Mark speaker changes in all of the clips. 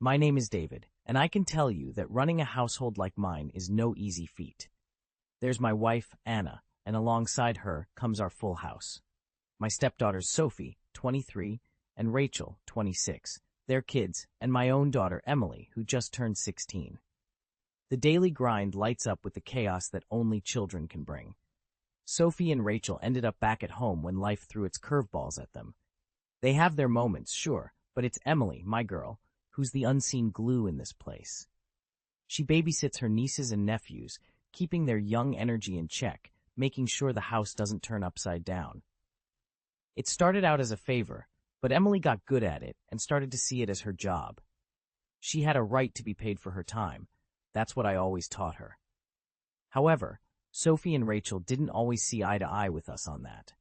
Speaker 1: My name is David, and I can tell you that running a household like mine is no easy feat. There's my wife, Anna, and alongside her comes our full house. My stepdaughters Sophie, 23, and Rachel, 26, their kids, and my own daughter Emily, who just turned 16. The daily grind lights up with the chaos that only children can bring. Sophie and Rachel ended up back at home when life threw its curveballs at them. They have their moments, sure, but it's Emily, my girl, who's the unseen glue in this place. She babysits her nieces and nephews, keeping their young energy in check, making sure the house doesn't turn upside down. It started out as a favor, but Emily got good at it and started to see it as her job. She had a right to be paid for her time. That's what I always taught her. However, Sophie and Rachel didn't always see eye to eye with us on that.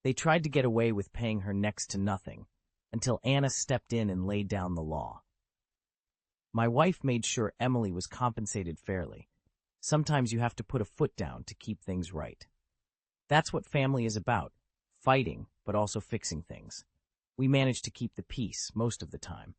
Speaker 1: They tried to get away with paying her next to nothing, until Anna stepped in and laid down the law. My wife made sure Emily was compensated fairly. Sometimes you have to put a foot down to keep things right. That's what family is about, fighting, but also fixing things. We manage to keep the peace most of the time.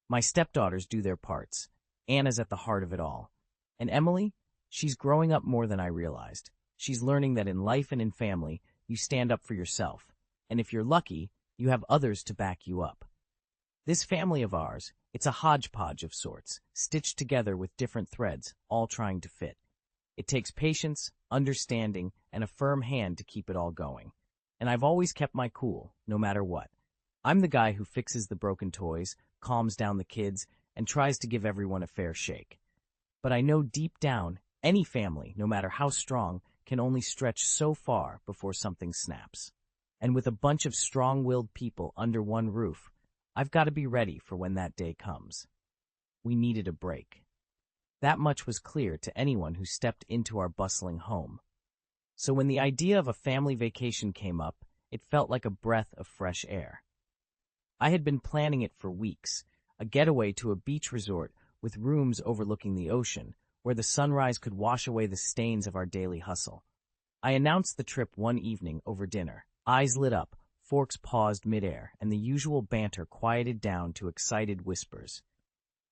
Speaker 1: My stepdaughters do their parts. Anna's at the heart of it all. And Emily, she's growing up more than I realized. She's learning that in life and in family, you stand up for yourself. And if you're lucky, you have others to back you up. This family of ours, it's a hodgepodge of sorts, stitched together with different threads, all trying to fit. It takes patience, understanding, and a firm hand to keep it all going. And I've always kept my cool, no matter what. I'm the guy who fixes the broken toys, calms down the kids, and tries to give everyone a fair shake. But I know deep down, any family, no matter how strong, can only stretch so far before something snaps. And with a bunch of strong-willed people under one roof, I've got to be ready for when that day comes. We needed a break. That much was clear to anyone who stepped into our bustling home. So when the idea of a family vacation came up, it felt like a breath of fresh air. I had been planning it for weeks, a getaway to a beach resort with rooms overlooking the ocean, where the sunrise could wash away the stains of our daily hustle. I announced the trip one evening over dinner. Eyes lit up, forks paused midair, and the usual banter quieted down to excited whispers.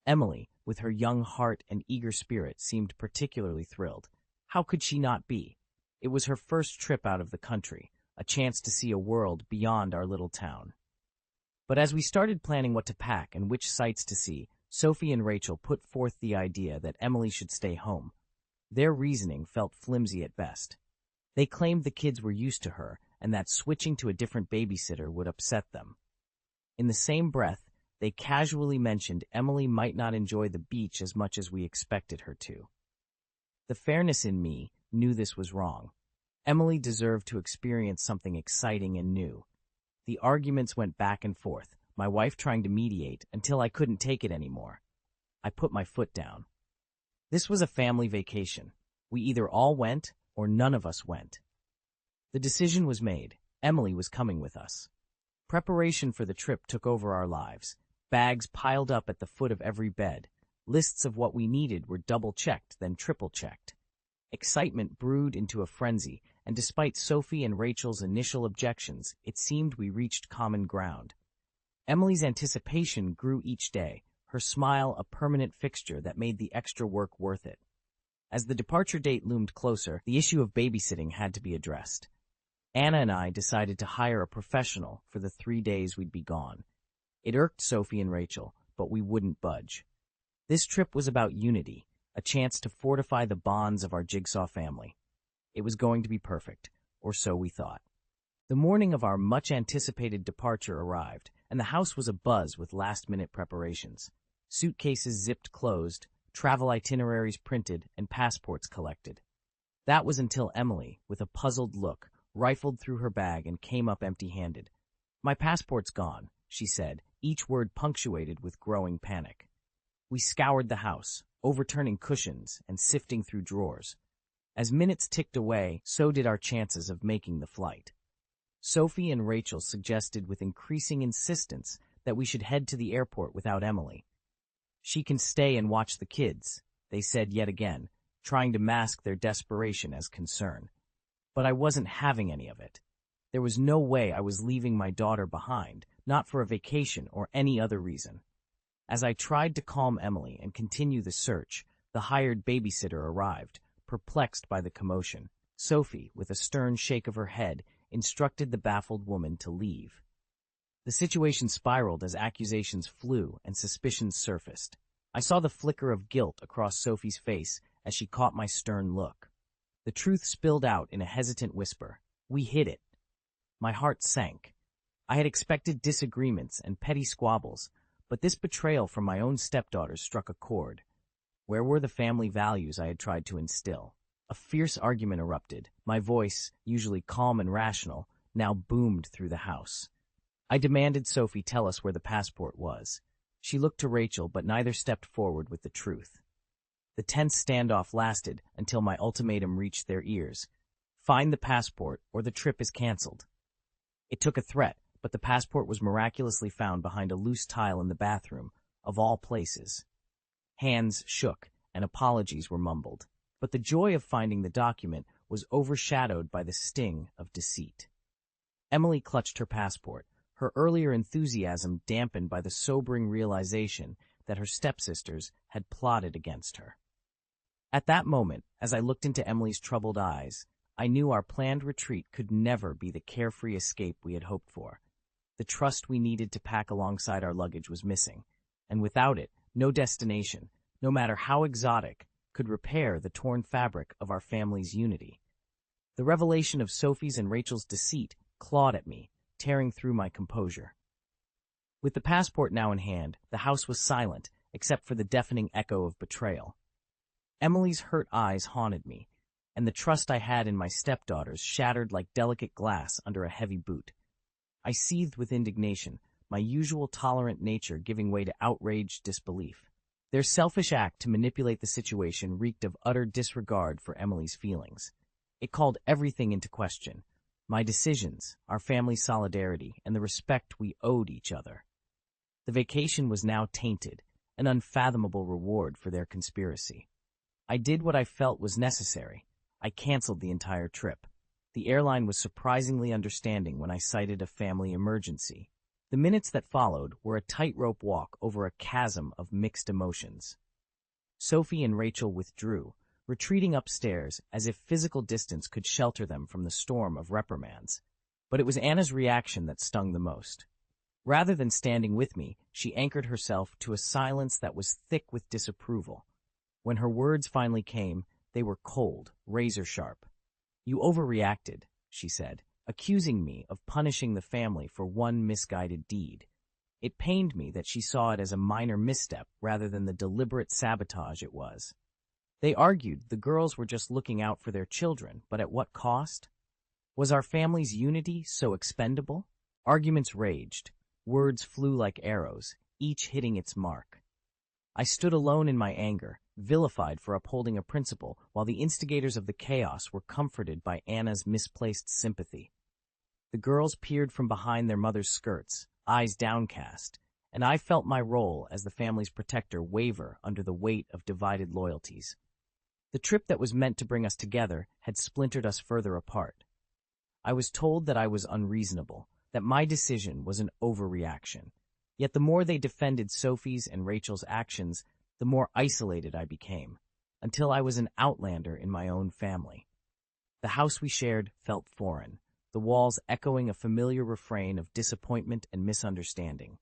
Speaker 1: Emily, with her young heart and eager spirit, seemed particularly thrilled. How could she not be? It was her first trip out of the country, a chance to see a world beyond our little town. But as we started planning what to pack and which sights to see, Sophie and Rachel put forth the idea that Emily should stay home. Their reasoning felt flimsy at best. They claimed the kids were used to her, and that switching to a different babysitter would upset them. In the same breath, they casually mentioned Emily might not enjoy the beach as much as we expected her to. The fairness in me knew this was wrong. Emily deserved to experience something exciting and new. The arguments went back and forth, my wife trying to mediate until I couldn't take it anymore. I put my foot down. This was a family vacation. We either all went or none of us went. The decision was made. Emily was coming with us. Preparation for the trip took over our lives. Bags piled up at the foot of every bed. Lists of what we needed were double-checked, then triple-checked. Excitement brewed into a frenzy, and despite Sophie and Rachel's initial objections, it seemed we reached common ground. Emily's anticipation grew each day, her smile a permanent fixture that made the extra work worth it. As the departure date loomed closer, the issue of babysitting had to be addressed. Anna and I decided to hire a professional for the 3 days we'd be gone. It irked Sophie and Rachel, but we wouldn't budge. This trip was about unity, a chance to fortify the bonds of our jigsaw family. It was going to be perfect, or so we thought. The morning of our much-anticipated departure arrived, and the house was abuzz with last-minute preparations. Suitcases zipped closed, travel itineraries printed, and passports collected. That was until Emily, with a puzzled look, rifled through her bag and came up empty-handed. "My passport's gone," she said, each word punctuated with growing panic. We scoured the house, overturning cushions and sifting through drawers. As minutes ticked away, so did our chances of making the flight. Sophie and Rachel suggested with increasing insistence that we should head to the airport without Emily. "She can stay and watch the kids," they said yet again, trying to mask their desperation as concern. But I wasn't having any of it. There was no way I was leaving my daughter behind, not for a vacation or any other reason. As I tried to calm Emily and continue the search, the hired babysitter arrived, perplexed by the commotion. Sophie, with a stern shake of her head, instructed the baffled woman to leave. The situation spiraled as accusations flew and suspicions surfaced. I saw the flicker of guilt across Sophie's face as she caught my stern look. The truth spilled out in a hesitant whisper. We hid it. My heart sank. I had expected disagreements and petty squabbles, but this betrayal from my own stepdaughters struck a chord. Where were the family values I had tried to instill? A fierce argument erupted. My voice, usually calm and rational, now boomed through the house. I demanded Sophie tell us where the passport was. She looked to Rachel, but neither stepped forward with the truth. The tense standoff lasted until my ultimatum reached their ears. Find the passport, or the trip is canceled. It took a threat, but the passport was miraculously found behind a loose tile in the bathroom, of all places. Hands shook, and apologies were mumbled. But the joy of finding the document was overshadowed by the sting of deceit. Emily clutched her passport, her earlier enthusiasm dampened by the sobering realization that her stepsisters had plotted against her. At that moment, as I looked into Emily's troubled eyes, I knew our planned retreat could never be the carefree escape we had hoped for. The trust we needed to pack alongside our luggage was missing, and without it, no destination, no matter how exotic, could repair the torn fabric of our family's unity. The revelation of Sophie's and Rachel's deceit clawed at me, tearing through my composure. With the passport now in hand, the house was silent, except for the deafening echo of betrayal. Emily's hurt eyes haunted me, and the trust I had in my stepdaughters shattered like delicate glass under a heavy boot. I seethed with indignation, my usual tolerant nature giving way to outraged disbelief. Their selfish act to manipulate the situation reeked of utter disregard for Emily's feelings. It called everything into question. My decisions, our family's solidarity, and the respect we owed each other. The vacation was now tainted, an unfathomable reward for their conspiracy. I did what I felt was necessary. I canceled the entire trip. The airline was surprisingly understanding when I cited a family emergency. The minutes that followed were a tightrope walk over a chasm of mixed emotions. Sophie and Rachel withdrew, retreating upstairs as if physical distance could shelter them from the storm of reprimands. But it was Anna's reaction that stung the most. Rather than standing with me, she anchored herself to a silence that was thick with disapproval. When her words finally came, they were cold, razor-sharp. "You overreacted," she said, accusing me of punishing the family for one misguided deed. It pained me that she saw it as a minor misstep rather than the deliberate sabotage it was. They argued the girls were just looking out for their children, but at what cost? Was our family's unity so expendable? Arguments raged. Words flew like arrows, each hitting its mark. I stood alone in my anger, vilified for upholding a principle, while the instigators of the chaos were comforted by Anna's misplaced sympathy. The girls peered from behind their mother's skirts, eyes downcast, and I felt my role as the family's protector waver under the weight of divided loyalties. The trip that was meant to bring us together had splintered us further apart. I was told that I was unreasonable, that my decision was an overreaction. Yet the more they defended Sophie's and Rachel's actions, the more isolated I became, until I was an outlander in my own family. The house we shared felt foreign, the walls echoing a familiar refrain of disappointment and misunderstanding.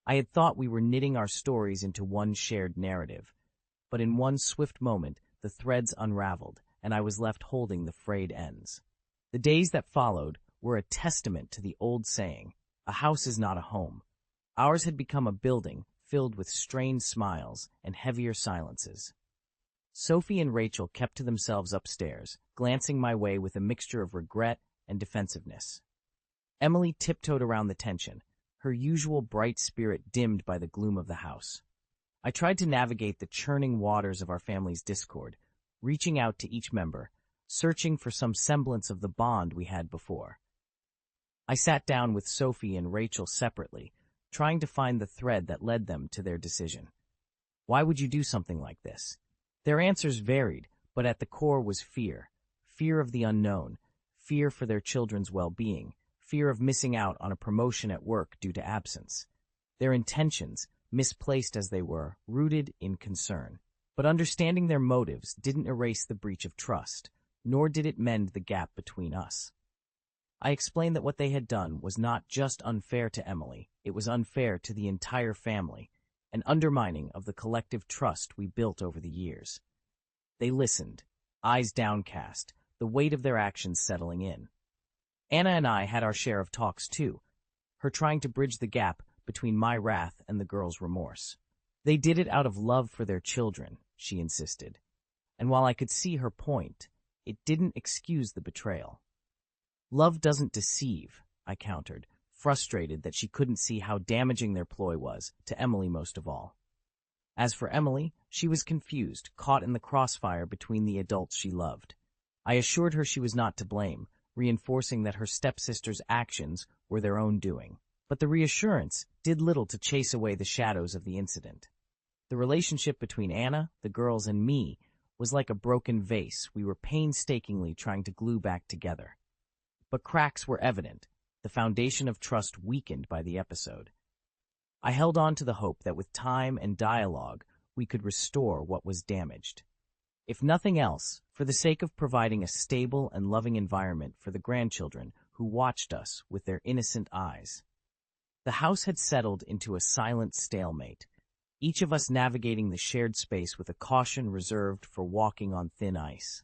Speaker 1: I had thought we were knitting our stories into one shared narrative, but in one swift moment, the threads unraveled, and I was left holding the frayed ends. The days that followed were a testament to the old saying, "A house is not a home." Ours had become a building filled with strained smiles and heavier silences. Sophie and Rachel kept to themselves upstairs, glancing my way with a mixture of regret and defensiveness. Emily tiptoed around the tension, her usual bright spirit dimmed by the gloom of the house. I tried to navigate the churning waters of our family's discord, reaching out to each member, searching for some semblance of the bond we had before. I sat down with Sophie and Rachel separately, trying to find the thread that led them to their decision. Why would you do something like this? Their answers varied, but at the core was fear. Fear of the unknown, fear for their children's well-being, fear of missing out on a promotion at work due to absence. Their intentions, misplaced as they were, rooted in concern. But understanding their motives didn't erase the breach of trust, nor did it mend the gap between us. I explained that what they had done was not just unfair to Emily, it was unfair to the entire family, an undermining of the collective trust we built over the years. They listened, eyes downcast, the weight of their actions settling in. Anna and I had our share of talks too, her trying to bridge the gap between my wrath and the girls' remorse. They did it out of love for their children, she insisted. And while I could see her point, it didn't excuse the betrayal. Love doesn't deceive, I countered, frustrated that she couldn't see how damaging their ploy was, to Emily most of all. As for Emily, she was confused, caught in the crossfire between the adults she loved. I assured her she was not to blame, reinforcing that her stepsister's actions were their own doing. But the reassurance did little to chase away the shadows of the incident. The relationship between Anna, the girls, and me was like a broken vase we were painstakingly trying to glue back together. But cracks were evident, the foundation of trust weakened by the episode. I held on to the hope that with time and dialogue we could restore what was damaged. If nothing else, for the sake of providing a stable and loving environment for the grandchildren who watched us with their innocent eyes. The house had settled into a silent stalemate, each of us navigating the shared space with a caution reserved for walking on thin ice.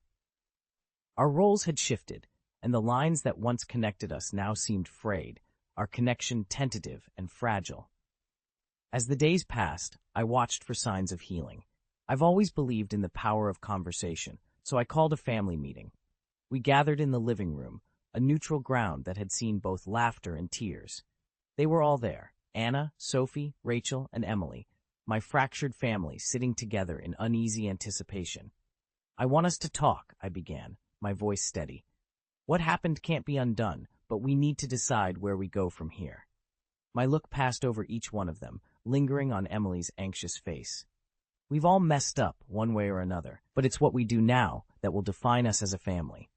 Speaker 1: Our roles had shifted, and the lines that once connected us now seemed frayed, our connection tentative and fragile. As the days passed, I watched for signs of healing. I've always believed in the power of conversation, so I called a family meeting. We gathered in the living room, a neutral ground that had seen both laughter and tears. They were all there, Anna, Sophie, Rachel, and Emily, my fractured family sitting together in uneasy anticipation. I want us to talk, I began, my voice steady. What happened can't be undone, but we need to decide where we go from here. My look passed over each one of them, lingering on Emily's anxious face. We've all messed up, one way or another, but it's what we do now that will define us as a family.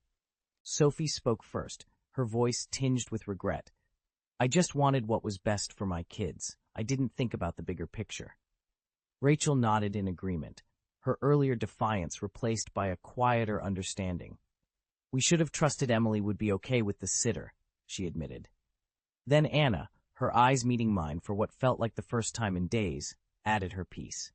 Speaker 1: Sophie spoke first, her voice tinged with regret. I just wanted what was best for my kids. I didn't think about the bigger picture. Rachel nodded in agreement, her earlier defiance replaced by a quieter understanding. We should have trusted Emily would be okay with the sitter, she admitted. Then Anna, her eyes meeting mine for what felt like the first time in days, added her piece.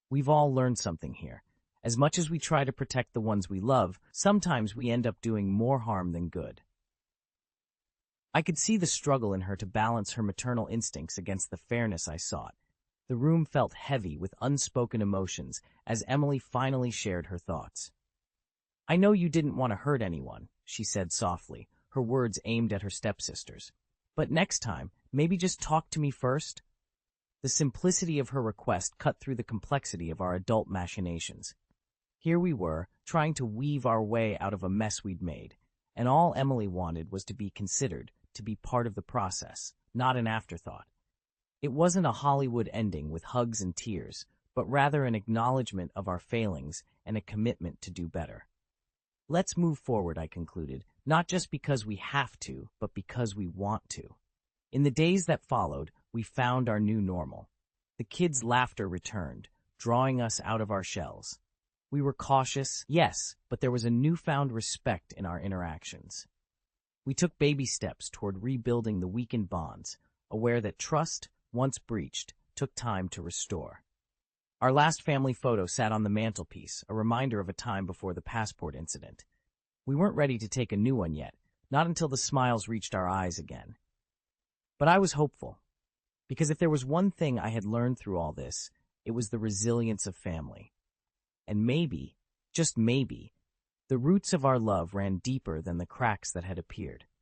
Speaker 1: We've all learned something here. As much as we try to protect the ones we love, sometimes we end up doing more harm than good. I could see the struggle in her to balance her maternal instincts against the fairness I sought. The room felt heavy with unspoken emotions as Emily finally shared her thoughts. I know you didn't want to hurt anyone, she said softly, her words aimed at her stepsisters. But next time, maybe just talk to me first? The simplicity of her request cut through the complexity of our adult machinations. Here we were, trying to weave our way out of a mess we'd made, and all Emily wanted was to be considered, to be part of the process, not an afterthought. It wasn't a Hollywood ending with hugs and tears, but rather an acknowledgement of our failings and a commitment to do better. Let's move forward, I concluded, not just because we have to, but because we want to. In the days that followed, we found our new normal. The kids' laughter returned, drawing us out of our shells. We were cautious, yes, but there was a newfound respect in our interactions. We took baby steps toward rebuilding the weakened bonds, aware that trust, once breached, took time to restore. Our last family photo sat on the mantelpiece, a reminder of a time before the passport incident. We weren't ready to take a new one yet, not until the smiles reached our eyes again. But I was hopeful, because if there was one thing I had learned through all this, it was the resilience of family. And maybe, just maybe, the roots of our love ran deeper than the cracks that had appeared.